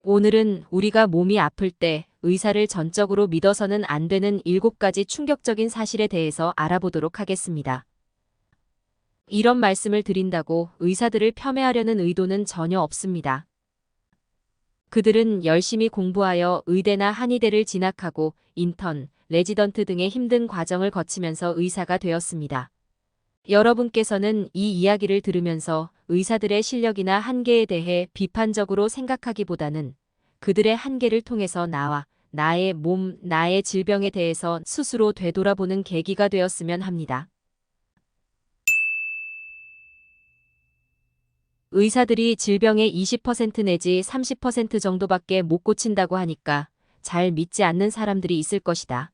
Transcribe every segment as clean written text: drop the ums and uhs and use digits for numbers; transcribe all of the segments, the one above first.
오늘은 우리가 몸이 아플 때 의사를 전적으로 믿어서는 안 되는 7가지 충격적인 사실에 대해서 알아보도록 하겠습니다. 이런 말씀을 드린다고 의사들을 폄훼하려는 의도는 전혀 없습니다. 그들은 열심히 공부하여 의대나 한의대를 진학하고 인턴, 레지던트 등의 힘든 과정을 거치면서 의사가 되었습니다. 여러분께서는 이 이야기를 들으면서 의사들의 실력이나 한계에 대해 비판적으로 생각하기보다는 그들의 한계를 통해서 나의 몸, 나의 질병에 대해서 스스로 되돌아보는 계기가 되었으면 합니다. 의사들이 질병의 20% 내지 30% 정도밖에 못 고친다고 하니까 잘 믿지 않는 사람들이 있을 것이다.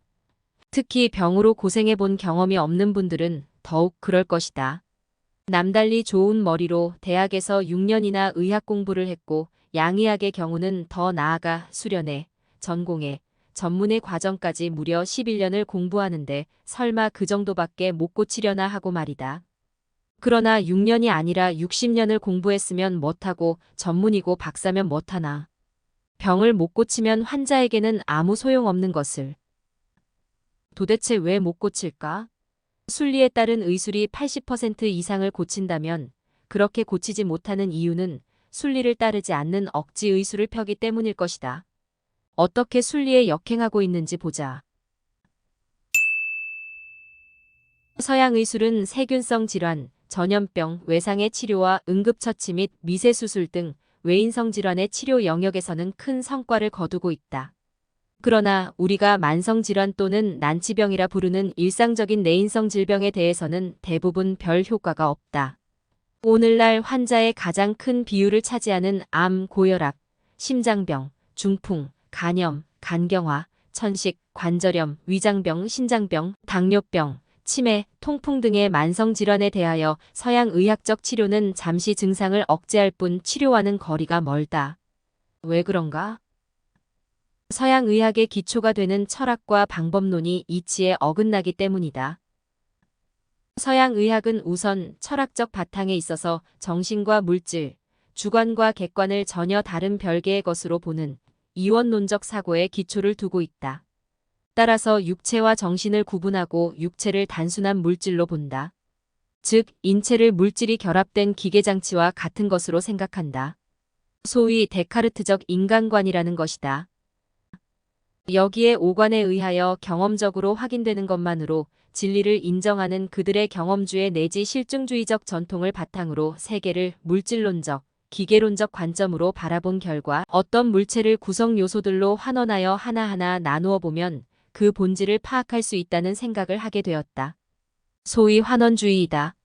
특히 병으로 고생해 본 경험이 없는 분들은 더욱 그럴 것이다. 남달리 좋은 머리로 대학에서 6년이나 의학 공부를 했고 양의학의 경우는 더 나아가 수련회, 전공회, 전문의 과정까지 무려 11년을 공부하는데 설마 그 정도밖에 못 고치려나 하고 말이다. 그러나 6년이 아니라 60년을 공부했으면 못하고 전문이고 박사면 못하나. 병을 못 고치면 환자에게는 아무 소용없는 것을. 도대체 왜 못 고칠까? 순리에 따른 의술이 80% 이상을 고친다면 그렇게 고치지 못하는 이유는 순리를 따르지 않는 억지 의술을 펴기 때문일 것이다. 어떻게 순리에 역행하고 있는지 보자. 서양 의술은 세균성 질환, 전염병, 외상의 치료와 응급처치 및 미세수술 등 외인성 질환의 치료 영역에서는 큰 성과를 거두고 있다. 그러나 우리가 만성질환 또는 난치병이라 부르는 일상적인 내인성 질병에 대해서는 대부분 별 효과가 없다. 오늘날 환자의 가장 큰 비율을 차지하는 암, 고혈압, 심장병, 중풍, 간염, 간경화, 천식, 관절염, 위장병, 신장병, 당뇨병, 치매, 통풍 등의 만성질환에 대하여 서양 의학적 치료는 잠시 증상을 억제할 뿐 치료와는 거리가 멀다. 왜 그런가? 서양 의학의 기초가 되는 철학과 방법론이 이치에 어긋나기 때문이다. 서양 의학은 우선 철학적 바탕에 있어서 정신과 물질, 주관과 객관을 전혀 다른 별개의 것으로 보는 이원론적 사고에 기초를 두고 있다. 따라서 육체와 정신을 구분하고 육체를 단순한 물질로 본다. 즉, 인체를 물질이 결합된 기계장치와 같은 것으로 생각한다. 소위 데카르트적 인간관이라는 것이다. 여기에 오관에 의하여 경험적으로 확인되는 것만으로 진리를 인정하는 그들의 경험주의 내지 실증주의적 전통을 바탕으로 세계를 물질론적, 기계론적 관점으로 바라본 결과 어떤 물체를 구성 요소들로 환원하여 하나하나 나누어 보면 그 본질을 파악할 수 있다는 생각을 하게 되었다. 소위 환원주의이다.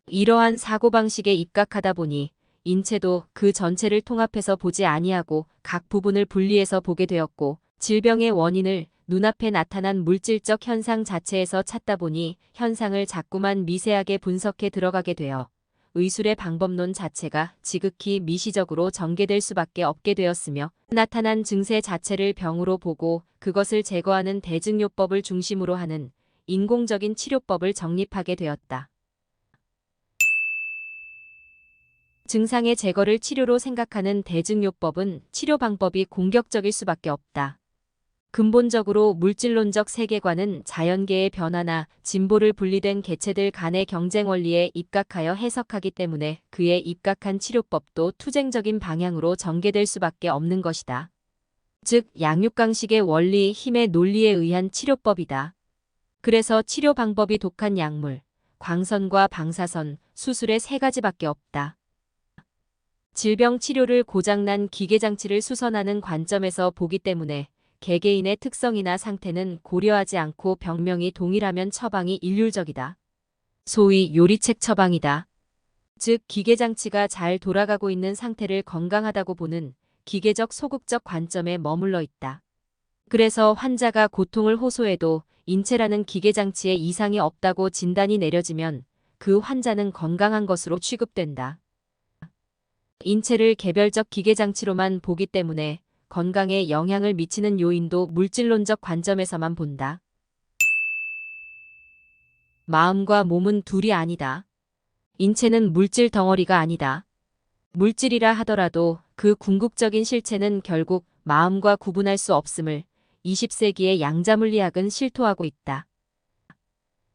이러한 사고방식에 입각하다 보니 인체도 그 전체를 통합해서 보지 아니하고 각 부분을 분리해서 보게 되었고 질병의 원인을 눈앞에 나타난 물질적 현상 자체에서 찾다 보니 현상을 자꾸만 미세하게 분석해 들어가게 되어 의술의 방법론 자체가 지극히 미시적으로 전개될 수밖에 없게 되었으며 나타난 증세 자체를 병으로 보고 그것을 제거하는 대증요법을 중심으로 하는 인공적인 치료법을 정립하게 되었다. 증상의 제거를 치료로 생각하는 대증요법은 치료 방법이 공격적일 수밖에 없다. 근본적으로 물질론적 세계관은 자연계의 변화나 진보를 분리된 개체들 간의 경쟁 원리에 입각하여 해석하기 때문에 그에 입각한 치료법도 투쟁적인 방향으로 전개될 수밖에 없는 것이다. 즉, 양육강식의 원리, 힘의 논리에 의한 치료법이다. 그래서 치료 방법이 독한 약물, 광선과 방사선, 수술의 3가지밖에 없다. 질병 치료를 고장난 기계장치를 수선하는 관점에서 보기 때문에 개개인의 특성이나 상태는 고려하지 않고 병명이 동일하면 처방이 일률적이다. 소위 요리책 처방이다. 즉, 기계장치가 잘 돌아가고 있는 상태를 건강하다고 보는 기계적 소극적 관점에 머물러 있다. 그래서 환자가 고통을 호소해도 인체라는 기계장치에 이상이 없다고 진단이 내려지면 그 환자는 건강한 것으로 취급된다. 인체를 개별적 기계장치로만 보기 때문에 건강에 영향을 미치는 요인도 물질론적 관점에서만 본다. 마음과 몸은 둘이 아니다. 인체는 물질 덩어리가 아니다. 물질이라 하더라도 그 궁극적인 실체는 결국 마음과 구분할 수 없음을 20세기의 양자물리학은 실토하고 있다.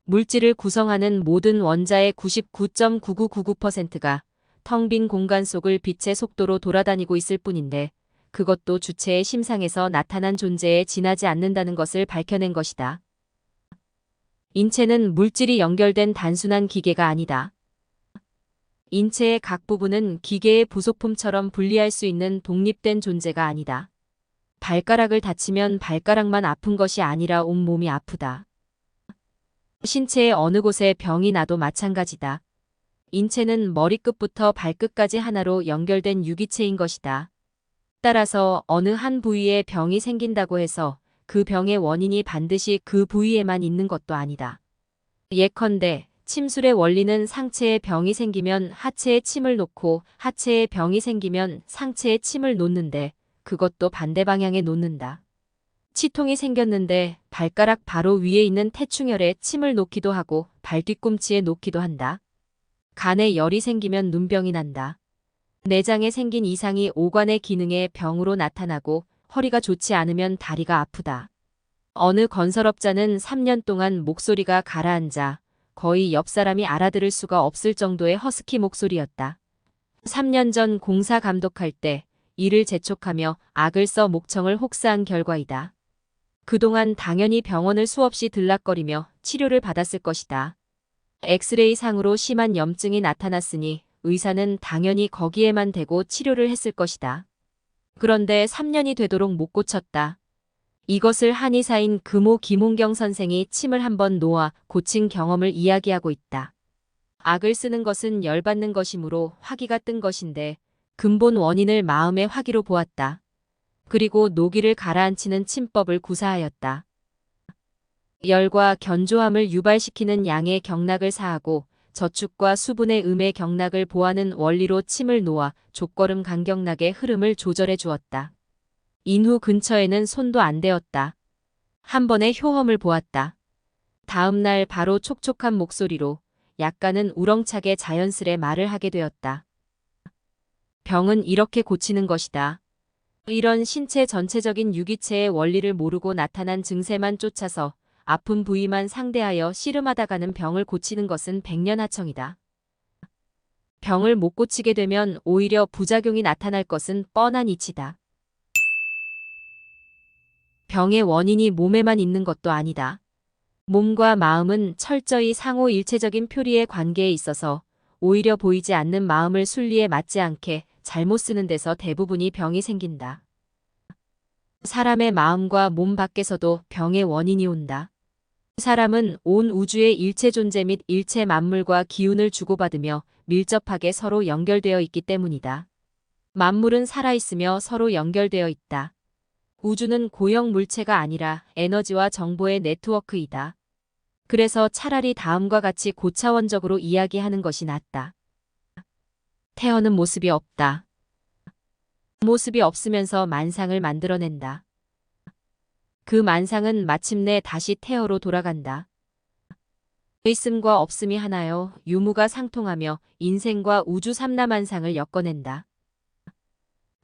물질을 구성하는 모든 원자의 99.9999%가 텅 빈 공간 속을 빛의 속도로 돌아다니고 있을 뿐인데 그것도 주체의 심상에서 나타난 존재에 지나지 않는다는 것을 밝혀낸 것이다. 인체는 물질이 연결된 단순한 기계가 아니다. 인체의 각 부분은 기계의 부속품처럼 분리할 수 있는 독립된 존재가 아니다. 발가락을 다치면 발가락만 아픈 것이 아니라 온몸이 아프다. 신체의 어느 곳에 병이 나도 마찬가지다. 인체는 머리끝부터 발끝까지 하나로 연결된 유기체인 것이다. 따라서 어느 한 부위에 병이 생긴다고 해서 그 병의 원인이 반드시 그 부위에만 있는 것도 아니다. 예컨대 침술의 원리는 상체에 병이 생기면 하체에 침을 놓고 하체에 병이 생기면 상체에 침을 놓는데 그것도 반대 방향에 놓는다. 치통이 생겼는데 발가락 바로 위에 있는 태충혈에 침을 놓기도 하고 발 뒤꿈치에 놓기도 한다. 간에 열이 생기면 눈병이 난다. 내장에 생긴 이상이 오관의 기능에 병으로 나타나고 허리가 좋지 않으면 다리가 아프다. 어느 건설업자는 3년 동안 목소리가 가라앉아 거의 옆 사람이 알아들을 수가 없을 정도의 허스키 목소리였다. 3년 전 공사 감독할 때 이를 재촉하며 악을 써 목청을 혹사한 결과이다. 그동안 당연히 병원을 수없이 들락거리며 치료를 받았을 것이다. 엑스레이 상으로 심한 염증이 나타났으니 의사는 당연히 거기에만 대고 치료를 했을 것이다. 그런데 3년이 되도록 못 고쳤다. 이것을 한의사인 금호 김홍경 선생이 침을 한번 놓아 고친 경험을 이야기하고 있다. 악을 쓰는 것은 열받는 것이므로 화기가 뜬 것인데 근본 원인을 마음의 화기로 보았다. 그리고 노기를 가라앉히는 침법을 구사하였다. 열과 견조함을 유발시키는 양의 경락을 사하고 저축과 수분의 음의 경락을 보하는 원리로 침을 놓아 족걸음 간경락의 흐름을 조절해 주었다. 인후 근처에는 손도 안 대었다. 한 번의 효험을 보았다. 다음 날 바로 촉촉한 목소리로 약간은 우렁차게 자연스레 말을 하게 되었다. 병은 이렇게 고치는 것이다. 이런 신체 전체적인 유기체의 원리를 모르고 나타난 증세만 쫓아서 아픈 부위만 상대하여 씨름하다가는 병을 고치는 것은 백년하청이다. 병을 못 고치게 되면 오히려 부작용이 나타날 것은 뻔한 이치다. 병의 원인이 몸에만 있는 것도 아니다. 몸과 마음은 철저히 상호 일체적인 표리의 관계에 있어서 오히려 보이지 않는 마음을 순리에 맞지 않게 잘못 쓰는 데서 대부분이 병이 생긴다. 사람의 마음과 몸 밖에서도 병의 원인이 온다. 사람은 온 우주의 일체 존재 및 일체 만물과 기운을 주고받으며 밀접하게 서로 연결되어 있기 때문이다. 만물은 살아있으며 서로 연결되어 있다. 우주는 고형 물체가 아니라 에너지와 정보의 네트워크이다. 그래서 차라리 다음과 같이 고차원적으로 이야기하는 것이 낫다. 태어는 모습이 없다. 모습이 없으면서 만상을 만들어낸다. 그 만상은 마침내 다시 태어로 돌아간다. 있음과 없음이 하나여 유무가 상통하며 인생과 우주 삼라만상을 엮어낸다.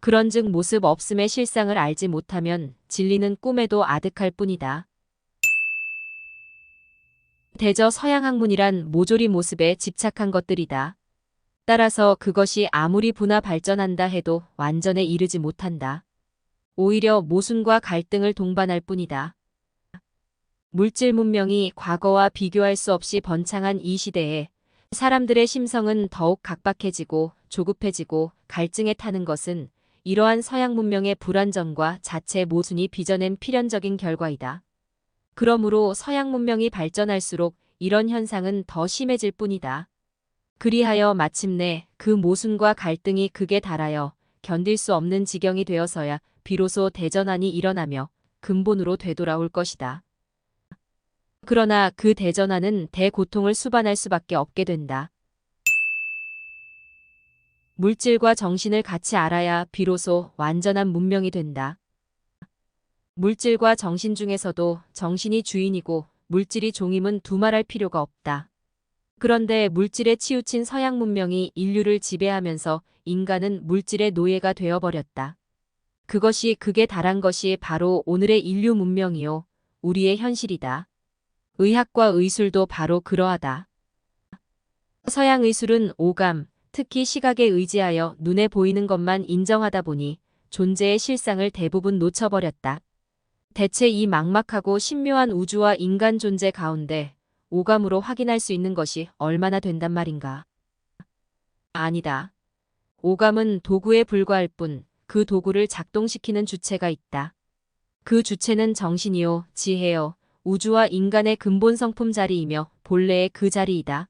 그런즉 모습 없음의 실상을 알지 못하면 진리는 꿈에도 아득할 뿐이다. 대저 서양 학문이란 모조리 모습에 집착한 것들이다. 따라서 그것이 아무리 분화 발전한다 해도 완전에 이르지 못한다. 오히려 모순과 갈등을 동반할 뿐이다. 물질 문명이 과거와 비교할 수 없이 번창한 이 시대에 사람들의 심성은 더욱 각박해지고 조급해지고 갈증에 타는 것은 이러한 서양 문명의 불완전과 자체 모순이 빚어낸 필연적인 결과이다. 그러므로 서양 문명이 발전할수록 이런 현상은 더 심해질 뿐이다. 그리하여 마침내 그 모순과 갈등이 극에 달하여 견딜 수 없는 지경이 되어서야 비로소 대전환이 일어나며 근본으로 되돌아올 것이다. 그러나 그 대전환은 대고통을 수반할 수밖에 없게 된다. 물질과 정신을 같이 알아야 비로소 완전한 문명이 된다. 물질과 정신 중에서도 정신이 주인이고 물질이 종임은 두말할 필요가 없다. 그런데 물질에 치우친 서양 문명이 인류를 지배하면서 인간은 물질의 노예가 되어버렸다. 그것이 극에 달한 것이 바로 오늘의 인류 문명이요. 우리의 현실이다. 의학과 의술도 바로 그러하다. 서양 의술은 오감, 특히 시각에 의지하여 눈에 보이는 것만 인정하다 보니 존재의 실상을 대부분 놓쳐버렸다. 대체 이 막막하고 신묘한 우주와 인간 존재 가운데 오감으로 확인할 수 있는 것이 얼마나 된단 말인가? 아니다. 오감은 도구에 불과할 뿐 그 도구를 작동시키는 주체가 있다. 그 주체는 정신이요, 지혜요, 우주와 인간의 근본 성품 자리이며 본래의 그 자리이다.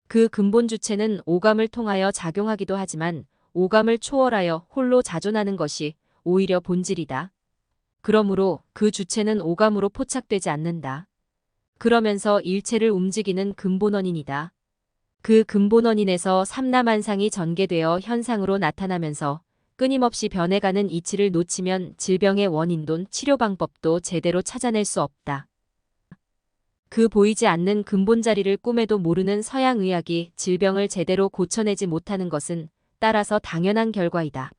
그 근본 주체는 오감을 통하여 작용하기도 하지만 오감을 초월하여 홀로 자존하는 것이 오히려 본질이다. 그러므로 그 주체는 오감으로 포착되지 않는다. 그러면서 일체를 움직이는 근본원인이다. 그 근본원인에서 삼라만상이 전개되어 현상으로 나타나면서 끊임없이 변해가는 이치를 놓치면 질병의 원인도 치료 방법도 제대로 찾아낼 수 없다. 그 보이지 않는 근본 자리를 꿈에도 모르는 서양 의학이 질병을 제대로 고쳐내지 못하는 것은 따라서 당연한 결과이다.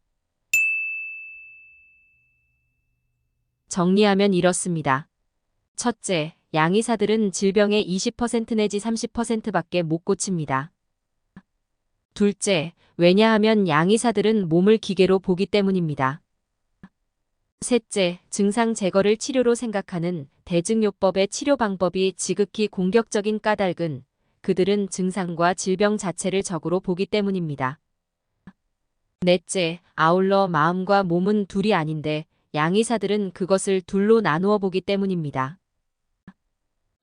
정리하면 이렇습니다. 첫째, 양의사들은 질병의 20% 내지 30%밖에 못 고칩니다. 둘째, 왜냐하면 양의사들은 몸을 기계로 보기 때문입니다. 셋째, 증상 제거를 치료로 생각하는 대증요법의 치료 방법이 지극히 공격적인 까닭은 그들은 증상과 질병 자체를 적으로 보기 때문입니다. 넷째, 아울러 마음과 몸은 둘이 아닌데 양의사들은 그것을 둘로 나누어 보기 때문입니다.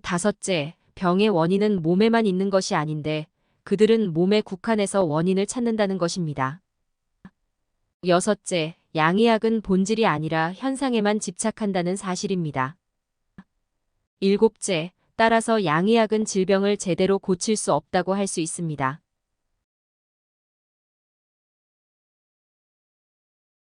다섯째, 병의 원인은 몸에만 있는 것이 아닌데 그들은 몸에 국한해서 원인을 찾는다는 것입니다. 여섯째, 양의학은 본질이 아니라 현상에만 집착한다는 사실입니다. 일곱째, 따라서 양의학은 질병을 제대로 고칠 수 없다고 할 수 있습니다.